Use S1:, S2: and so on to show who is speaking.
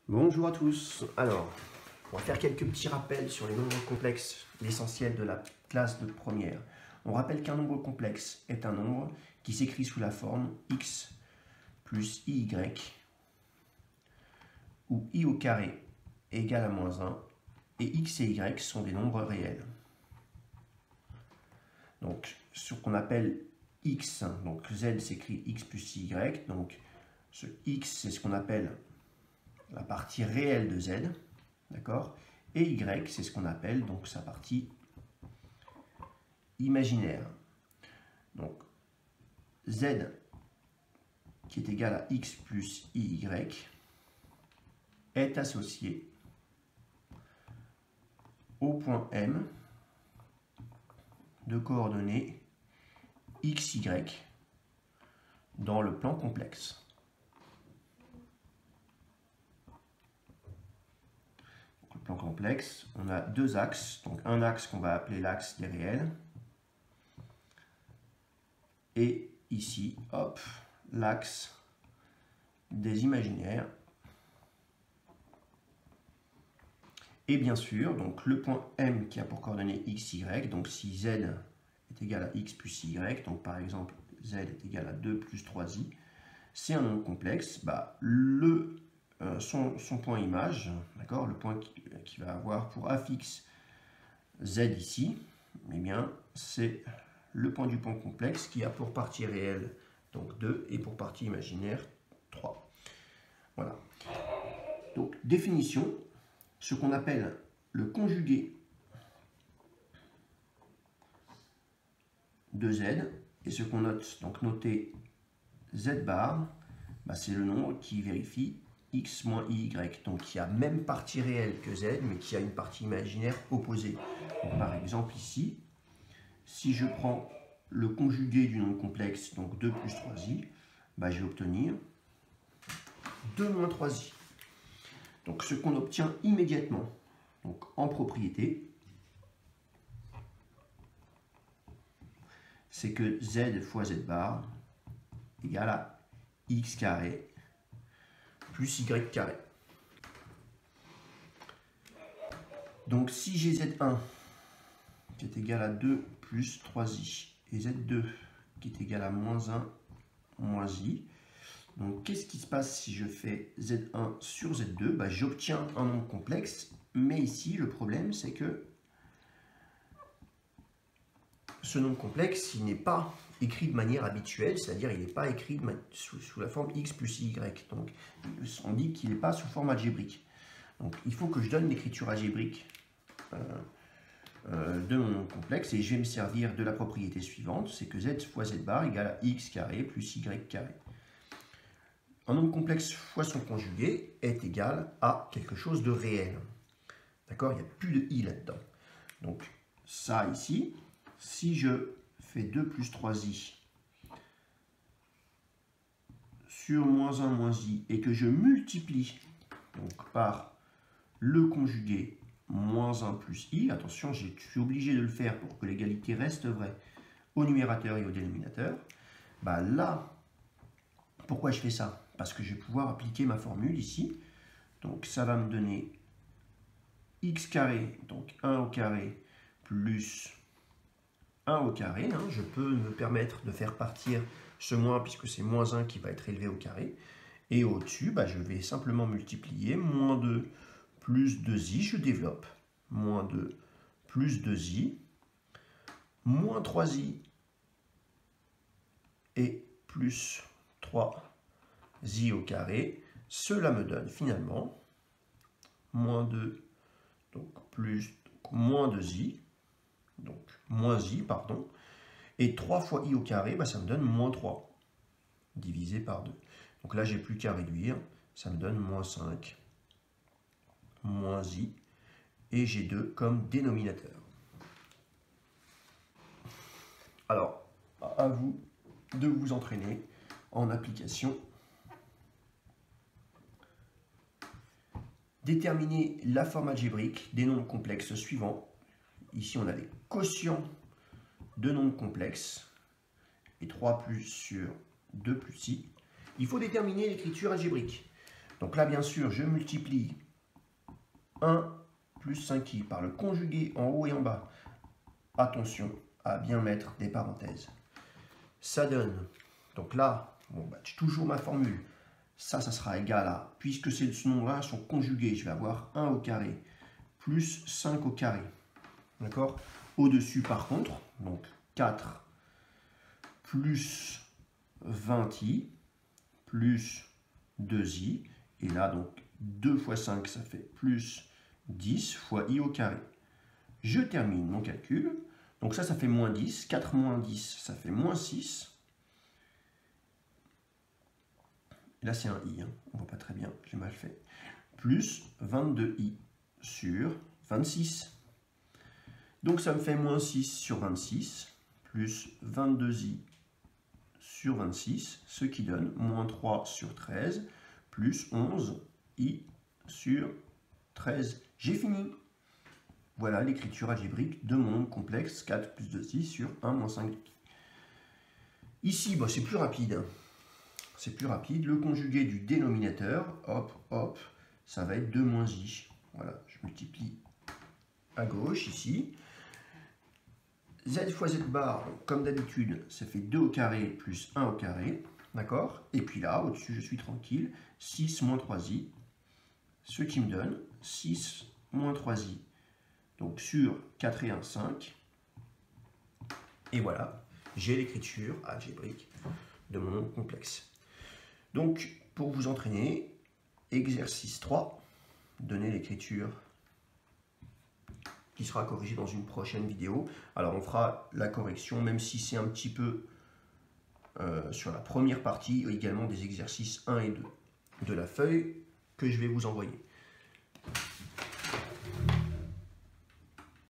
S1: Bonjour à tous. Alors, on va faire quelques petits rappels sur les nombres complexes, l'essentiel de la classe de première. On rappelle qu'un nombre complexe est un nombre qui s'écrit sous la forme x plus iy, où i au carré est égal à moins 1, et x et y sont des nombres réels. Donc, ce qu'on appelle x, donc z s'écrit x plus y, donc ce x c'est ce qu'on appelle la partie réelle de z, d'accord? Et y, c'est ce qu'on appelle donc sa partie imaginaire. Donc, z qui est égal à x plus iy est associé au point M de coordonnées xy dans le plan complexe. Le plan complexe, on a deux axes, donc un axe qu'on va appeler l'axe des réels, et ici, hop, l'axe des imaginaires. Et bien sûr, donc le point M qui a pour coordonnées x, y, donc si z est égal à x plus y, donc par exemple z est égal à 2 plus 3i, c'est un nombre complexe, son point image, d'accord, le point qui va avoir pour affixe z ici, eh bien c'est le point du point complexe qui a pour partie réelle donc 2 et pour partie imaginaire 3. Voilà. Donc définition, ce qu'on appelle le conjugué de z, et ce qu'on note, donc noter z bar, c'est le nombre qui vérifie x moins iy, donc qui a même partie réelle que z, mais qui a une partie imaginaire opposée. Donc, par exemple ici, si je prends le conjugué du nombre complexe, donc 2 plus 3i, je vais obtenir 2 moins 3i. Donc ce qu'on obtient immédiatement, donc en propriété, c'est que z fois z bar égale à x carré plus y carré. Donc si j'ai z1 qui est égal à 2 plus 3i et z2 qui est égal à moins 1 moins i, donc qu'est-ce qui se passe si je fais z1 sur z2? J'obtiens un nombre complexe, mais ici le problème c'est que ce nombre complexe, il n'est pas écrit de manière habituelle, c'est-à-dire il n'est pas écrit sous la forme x plus y. Donc on dit qu'il n'est pas sous forme algébrique. Donc il faut que je donne l'écriture algébrique de mon nombre complexe, et je vais me servir de la propriété suivante, c'est que z fois z bar égale à x carré plus y carré. Un nombre complexe fois son conjugué est égal à quelque chose de réel. D'accord? Il n'y a plus de i là-dedans. Donc ça ici, si je fais 2 plus 3i sur moins 1 moins i et que je multiplie donc, par le conjugué moins 1 plus i, attention, je suis obligé de le faire pour que l'égalité reste vraie au numérateur et au dénominateur, là, pourquoi je fais ça? Parce que je vais pouvoir appliquer ma formule ici. Donc ça va me donner x carré, donc 1 au carré, plus 1 au carré. Je peux me permettre de faire partir ce moins, puisque c'est moins 1 qui va être élevé au carré. Et au-dessus, je vais simplement multiplier moins 2 plus 2i, je développe. Moins 2 plus 2i, moins 3i et plus 3i au carré. Cela me donne finalement moins 2, donc plus donc moins 2i, donc moins i, pardon, et 3 fois i au carré, ça me donne moins 3, divisé par 2. Donc là, j'ai plus qu'à réduire, ça me donne moins 5, moins i, et j'ai 2 comme dénominateur. Alors, à vous de vous entraîner en application. Déterminer la forme algébrique des nombres complexes suivants. Ici, on a les quotients de nombres complexes, et 3 plus sur 2 plus i. Il faut déterminer l'écriture algébrique. Donc là, bien sûr, je multiplie 1 plus 5i par le conjugué en haut et en bas. Attention à bien mettre des parenthèses. Ça donne, donc là, bon, bah, j'ai toujours ma formule. Ça sera égal à, puisque ce nombre-là sont conjugués, je vais avoir 1 au carré plus 5 au carré. D'accord? Au-dessus, par contre, donc 4 plus 20i plus 2i. Et là, donc 2 fois 5, ça fait plus 10 fois i au carré. Je termine mon calcul. Donc ça fait moins 10. 4 moins 10, ça fait moins 6. Là, c'est un i. Hein. On ne voit pas très bien, j'ai mal fait. Plus 22i sur 26. Donc ça me fait moins 6 sur 26, plus 22i sur 26, ce qui donne moins 3 sur 13, plus 11i sur 13. J'ai fini. Voilà l'écriture algébrique de mon nombre complexe 4 plus 2i sur 1 moins 5. Ici, bah, c'est plus rapide. C'est plus rapide. Le conjugué du dénominateur, hop, hop, ça va être 2 moins i. Voilà, je multiplie à gauche ici. Z fois Z bar, comme d'habitude, ça fait 2 au carré plus 1 au carré. D'accord? Et puis là, au-dessus, je suis tranquille. 6 moins 3i, ce qui me donne 6 moins 3i. Donc sur 4 et 1, 5. Et voilà, j'ai l'écriture algébrique de mon nombre complexe. Donc, pour vous entraîner, exercice 3, donnez l'écriture qui sera corrigée dans une prochaine vidéo. Alors, on fera la correction, même si c'est un petit peu sur la première partie, également des exercices 1 et 2 de la feuille que je vais vous envoyer.